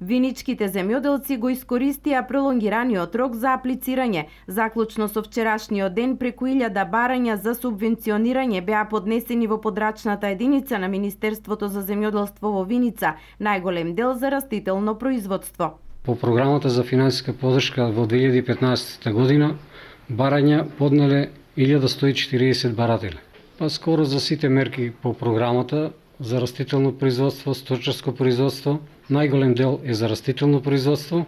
Виничките земјоделци го искористија пролонгираниот рок за аплицирање. Заклучно со вчерашниот ден преку 1000 барања за субвенционирање беа поднесени во подрачната единица на Министерството за земјоделство во Виница, најголем дел за растително производство. По програмата за финансиска поддршка во 2015 година барања поднеле 1140 баратели. Па скоро за сите мерки по програмата за растително производство, сточарско производство, најголем дел е за растително производство,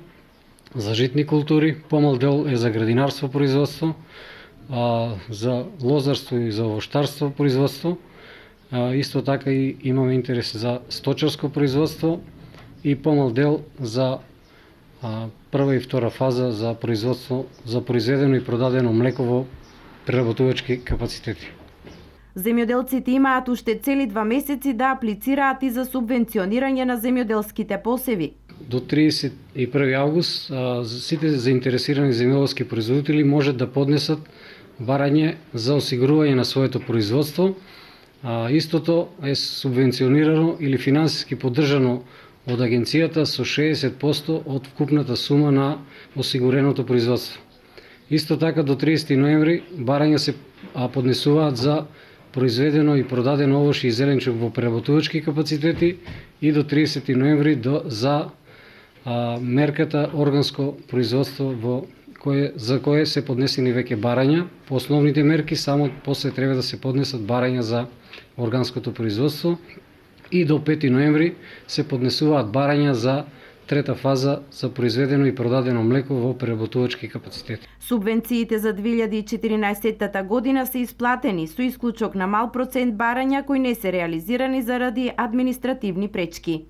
за житни култури, помал дел е за градинарство производство, за лозарство и за овоштарство производство. Исто така и имаме интерес за сточарско производство и помал дел за прва и втора фаза за производство за произведено и продадено млеко во преработувачки капацитети. Земјоделците имаат уште цели 2 месеци да аплицираат и за субвенционирање на земјоделските посеви. До 31 август сите заинтересирани земјоделски производители можат да поднесат барање за осигурување на своето производство. Истото е субвенционирано или финансиски поддржано од агенцијата со 60% од вкупната сума на осигуреното производство. Исто така до 30 ноември барања се поднесуваат за произведено и продадено овош и зеленчук во преработувачки капацитети и до 30 ноември за мерката органско производство за кое се поднесени веќе барања. По основните мерки само после треба да се поднесат барања за органското производство и до 5 ноември се поднесуваат барања за трета фаза за произведено и продадено млеко во преработувачки капацитети. Субвенциите за 2014 година се исплатени со исклучок на мал процент барања кои не се реализирани заради административни пречки.